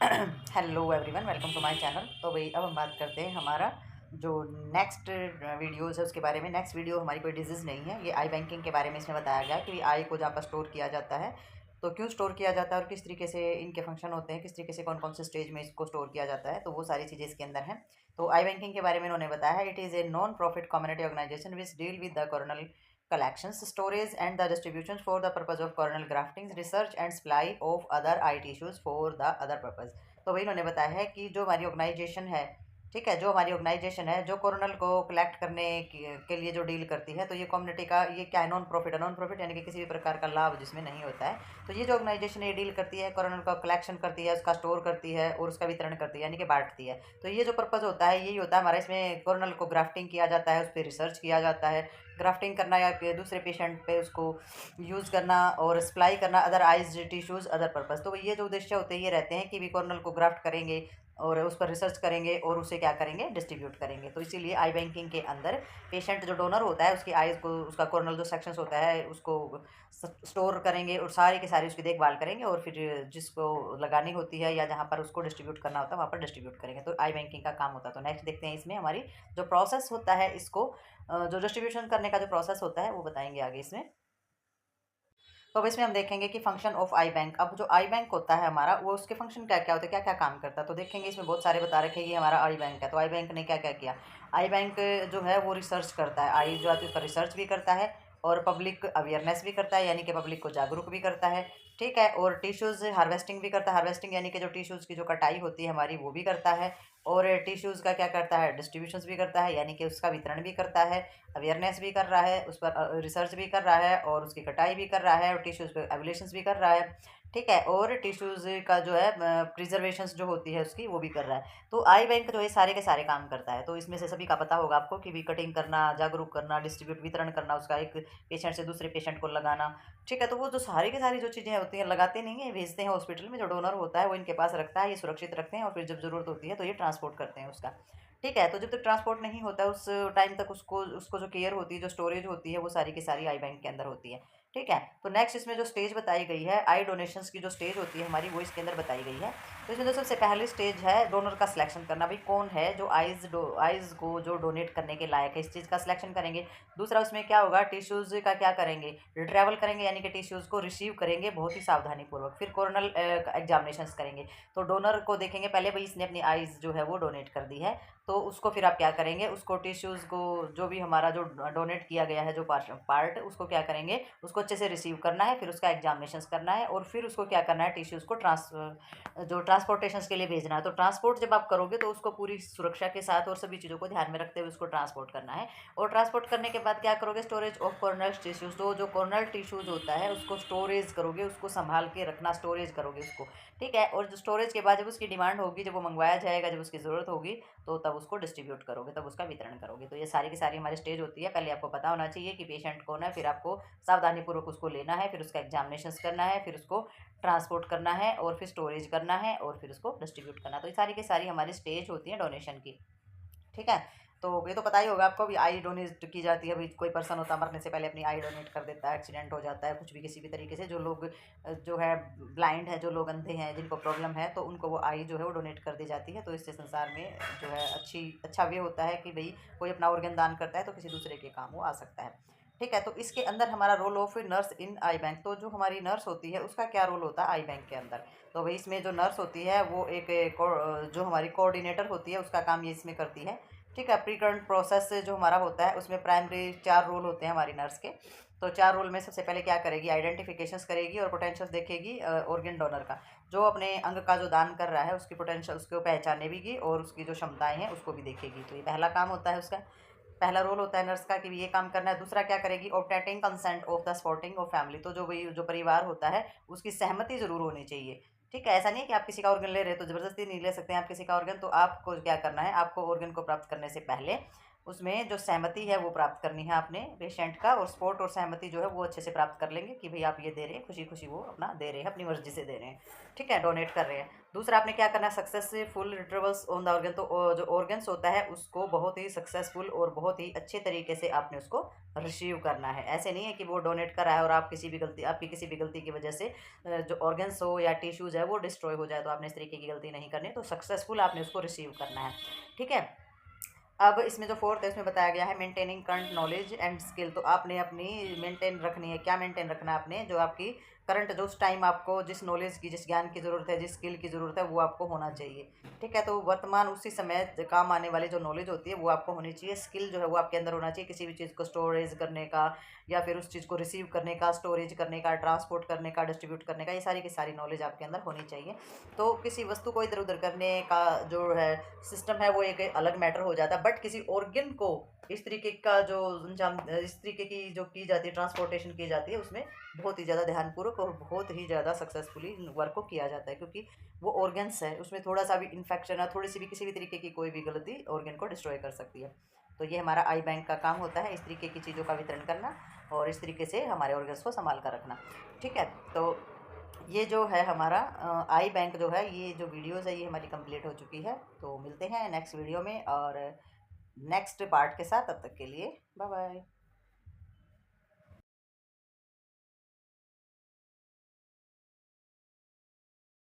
Hello everyone, welcome to my channel. तो भाई अब हम बात करते हैं हमारा जो नेक्स्ट वीडियोस है उसके बारे में। नेक्स्ट वीडियो हमारी कोई डिजीज़ नहीं है, ये आई बैंकिंग के बारे में इसमें बताया गया है कि आई को जहाँ पर स्टोर किया जाता है तो क्यों स्टोर किया जाता है और किस तरीके से इनके फंक्शन होते हैं, किस तरीके से कौन कौन से स्टेज में इसको स्टोर किया जाता है, तो वो सारी चीज़ें इसके अंदर हैं। तो आई बैंकिंग के बारे में इन्होंने बताया है, it is a non profit community organisation which deal with the corneal collections, storage and the distribution for the purpose of kernel grafting, research and supply of other IT issues for the other purpose। तो वही इन्होंने बताया है कि जो हमारी organisation है, ठीक है, जो हमारी ऑर्गेनाइजेशन है जो कॉर्नल को कलेक्ट करने के लिए जो डील करती है, तो ये कम्युनिटी का ये क्या है, नॉन प्रॉफिट है। नॉन प्रॉफिट यानी कि किसी भी प्रकार का लाभ जिसमें नहीं होता है। तो ये जो ऑर्गेनाइजेशन ये डील करती है, कॉर्नल का कलेक्शन करती है, उसका स्टोर करती है और उसका वितरण करती है यानी कि बांटती है। तो ये जो पर्पज़ होता है यही होता है हमारा, इसमें कॉर्नल को ग्राफ्टिंग किया जाता है, उस पर रिसर्च किया जाता है। ग्राफ्टिंग करना या दूसरे पेशेंट पे उसको यूज़ करना और सप्लाई करना other eyes tissues other purpose. तो ये जो उद्देश्य होते हैं ये रहते हैं कि भी कॉर्नल को ग्राफ्ट करेंगे और उस पर रिसर्च करेंगे और उसे क्या करेंगे, डिस्ट्रीब्यूट करेंगे। तो इसीलिए आई बैंकिंग के अंदर पेशेंट जो डोनर होता है उसकी आइज़ को, उसका कॉर्नल जो सेक्शंस होता है उसको स्टोर करेंगे और सारी की सारी उसकी देखभाल करेंगे और फिर जिसको लगानी होती है या जहाँ पर उसको डिस्ट्रीब्यूट करना होता है वहाँ पर डिस्ट्रीब्यूट करेंगे। तो आई बैंकिंग का काम होता है। तो नेक्स्ट देखते हैं इसमें हमारी जो प्रोसेस होता है, इसको जो डिस्ट्रीब्यूशन करने का जो प्रोसेस होता है वो बताएंगे आगे इसमें। तो अब इसमें हम देखेंगे कि फंक्शन ऑफ आई बैंक। अब जो आई बैंक होता है हमारा, वो उसके फंक्शन क्या क्या होते हैं, क्या क्या काम करता है, तो देखेंगे इसमें बहुत सारे बता रखे हैं। ये हमारा आई बैंक है, तो आई बैंक ने क्या क्या किया। आई बैंक जो है वो रिसर्च करता है, आई जो आती है उसका रिसर्च भी करता है और पब्लिक अवेयरनेस भी करता है यानी कि पब्लिक को जागरूक भी करता है, ठीक है। और टिश्यूज़ हार्वेस्टिंग भी करता है, हार्वेस्टिंग यानी कि जो टिश्यूज़ की जो कटाई होती है हमारी वो भी करता है। और टिश्यूज़ का क्या करता है, डिस्ट्रीब्यूशंस भी करता है यानी कि उसका वितरण भी करता है, अवेयरनेस भी कर रहा है, उस पर रिसर्च भी कर रहा है और उसकी कटाई भी कर रहा है और टिश्यूज़ पे एवल्यूशंस भी कर रहा है, ठीक है। और टिश्यूज़ का जो है प्रिजर्वेशंस जो होती है उसकी वो भी कर रहा है। तो आई बैंक जो है सारे के सारे काम करता है। तो इसमें से सभी का पता होगा आपको कि भी कटिंग करना, जागरूक करना, डिस्ट्रीब्यूट वितरण करना, उसका एक पेशेंट से दूसरे पेशेंट को लगाना, ठीक है। तो वो जो सारी की सारी जो चीज़ें होती हैं लगाते नहीं है, भेजते हैं हॉस्पिटल में, जो डोनर होता है वो इनके पास रखता है, ये सुरक्षित रखते हैं और फिर जब ज़रूरत होती है तो ये ट्रांसपोर्ट करते हैं उसका, ठीक है। तो जब तक ट्रांसपोर्ट नहीं होता उस टाइम तक उसको उसको जो केयर होती है, जो स्टोरेज होती है, वो सारी की सारी आई बैंक के अंदर होती है, ठीक है। तो नेक्स्ट इसमें जो स्टेज बताई गई है, आई डोनेशंस की जो स्टेज होती है हमारी, वो इसके अंदर बताई गई है। तो इसमें जो सबसे पहली स्टेज है डोनर का सिलेक्शन करना, भाई कौन है जो आइज़ को जो डोनेट करने के लायक है, इस चीज़ का सिलेक्शन करेंगे। दूसरा उसमें क्या होगा, टिश्यूज़ का क्या करेंगे, ट्रैवल करेंगे यानी कि टिश्यूज़ को रिसीव करेंगे बहुत ही सावधानीपूर्वक। फिर कॉर्नल एग्जामिनेशंस करेंगे, तो डोनर को देखेंगे पहले, भाई इसने अपनी आइज़ जो है वो डोनेट कर दी है, तो उसको फिर आप क्या करेंगे, उसको टिश्यूज़ को जो भी हमारा जो डोनेट किया गया है जो पार्ट उसको क्या करेंगे, उसको अच्छे से रिसीव करना है, फिर उसका एग्जामिनेशंस करना है और फिर उसको क्या करना है, टिश्यूज़ को जो ट्रांसपोर्टेशंस के लिए भेजना है। तो ट्रांसपोर्ट जब आप करोगे तो उसको पूरी सुरक्षा के साथ और सभी चीज़ों को ध्यान में रखते हुए उसको ट्रांसपोर्ट करना है। और ट्रांसपोर्ट करने के बाद क्या करोगे, स्टोरेज ऑफ कॉर्नल टिश्यूज़, तो जो कॉर्नल टिश्यूज़ होता है उसको स्टोरेज करोगे, उसको संभाल के रखना, स्टोरेज करोगे उसको, ठीक है। और जो स्टोरेज के बाद जब उसकी डिमांड होगी, जब वो मंगवाया जाएगा, जब उसकी ज़रूरत होगी, तो तब उसको डिस्ट्रीब्यूट करोगे, तब उसका वितरण करोगे। तो ये सारी की सारी हमारी स्टेज होती है। पहले आपको पता होना चाहिए कि पेशेंट कौन है, फिर आपको सावधानीपूर्वक उसको लेना है, फिर उसका एग्जामिनेशंस करना है, फिर उसको ट्रांसपोर्ट करना है और फिर स्टोरेज करना है और फिर उसको डिस्ट्रीब्यूट करना है। तो ये सारी की सारी हमारी स्टेज होती है डोनेशन की, ठीक है। तो ये तो पता ही होगा आपको भी, आई डोनेट की जाती है, भाई कोई पर्सन होता है मरने से पहले अपनी आई डोनेट कर देता है, एक्सीडेंट हो जाता है कुछ भी किसी भी तरीके से, जो लोग जो है ब्लाइंड है, जो लोग अंधे हैं, जिनको प्रॉब्लम है, तो उनको वो आई जो है वो डोनेट कर दी जाती है। तो इससे संसार में जो है अच्छा वे होता है कि भाई कोई अपना ऑर्गन दान करता है तो किसी दूसरे के काम वो आ सकता है, ठीक है। तो इसके अंदर हमारा role of nurse in eye bank, तो जो हमारी नर्स होती है उसका क्या रोल होता है आई बैंक के अंदर। तो भाई इसमें जो नर्स होती है वो जो हमारी कोऑर्डिनेटर होती है उसका काम ये इसमें करती है, ठीक है। प्री करंट प्रोसेस जो हमारा होता है उसमें प्राइमरी 4 रोल होते हैं हमारी नर्स के। तो 4 रोल में सबसे पहले क्या करेगी, आइडेंटिफिकेशंस करेगी और पोटेंशियल्स देखेगी ऑर्गन डोनर का, जो अपने अंग का जो दान कर रहा है उसकी पोटेंशियल उसको पहचाने भी और उसकी जो क्षमताएं हैं उसको भी देखेगी। तो ये पहला काम होता है उसका, पहला रोल होता है नर्स का कि ये काम करना है। दूसरा क्या करेगी, obtaining consent of the sporting of family, तो जो वही जो परिवार होता है उसकी सहमति ज़रूर होनी चाहिए, ठीक है। ऐसा नहीं है कि आप किसी का ऑर्गन ले रहे हो तो ज़बरदस्ती नहीं ले सकते हैं आप किसी का ऑर्गन। तो आपको क्या करना है, आपको ऑर्गन को प्राप्त करने से पहले उसमें जो सहमति है वो प्राप्त करनी है आपने पेशेंट का, और सपोर्ट और सहमति जो है वो अच्छे से प्राप्त कर लेंगे कि भाई आप ये दे रहे हैं, खुशी खुशी वो अपना दे रहे हैं, अपनी मर्जी से दे रहे हैं, ठीक है, डोनेट कर रहे हैं। दूसरा आपने क्या करना है, सक्सेसफुल रिट्रीवल्स ऑन द ऑर्गन। तो जो ऑर्गन्स होता है उसको बहुत ही सक्सेसफुल और बहुत ही अच्छे तरीके से आपने उसको रिसीव करना है। ऐसे नहीं है कि वो डोनेट करा है और आप आपकी किसी भी गलती की वजह से जो ऑर्गन्स हो या टिश्यूज है वो डिस्ट्रॉय हो जाए, तो आपने इस तरीके की गलती नहीं करनी, तो सक्सेसफुल आपने उसको रिसीव करना है, ठीक है। अब इसमें जो फोर्थ है इसमें बताया गया है maintaining current knowledge and skill. तो आपने अपनी मेंटेन रखनी है, क्या मेंटेन रखना है आपने, जो आपकी करंट जो उस टाइम आपको जिस नॉलेज की, जिस ज्ञान की ज़रूरत है, जिस स्किल की ज़रूरत है वो आपको होना चाहिए, ठीक है। तो वर्तमान उसी समय काम आने वाली जो नॉलेज होती है वो आपको होनी चाहिए। स्किल जो है वो आपके अंदर होना चाहिए, किसी भी चीज़ को स्टोरेज करने का या फिर उस चीज़ को रिसीव करने का, स्टोरेज करने का, ट्रांसपोर्ट करने का, डिस्ट्रीब्यूट करने का, ये सारी की सारी नॉलेज आपके अंदर होनी चाहिए। तो किसी वस्तु को इधर उधर करने का जो है सिस्टम है वो एक अलग मैटर हो जाता है, बट किसी ऑर्गन को इस तरीके का जो इस तरीके की जो की जाती है, ट्रांसपोर्टेशन की जाती है, उसमें बहुत ही ज़्यादा ध्यानपूर्वक और बहुत ही ज़्यादा सक्सेसफुली वर्क को किया जाता है, क्योंकि वो ऑर्गन्स है, उसमें थोड़ा सा भी इन्फेक्शन है, थोड़ी सी भी किसी भी तरीके की कोई भी गलती ऑर्गन को डिस्ट्रॉय कर सकती है। तो ये हमारा आई बैंक का काम होता है, इस तरीके की चीज़ों का वितरण करना और इस तरीके से हमारे ऑर्गन्स को संभाल कर रखना, ठीक है। तो ये जो है हमारा आई बैंक जो है, ये जो वीडियोज़ है ये हमारी कंप्लीट हो चुकी है। तो मिलते हैं नेक्स्ट वीडियो में और नेक्स्ट पार्ट के साथ, तब तक के लिए बाय बाय।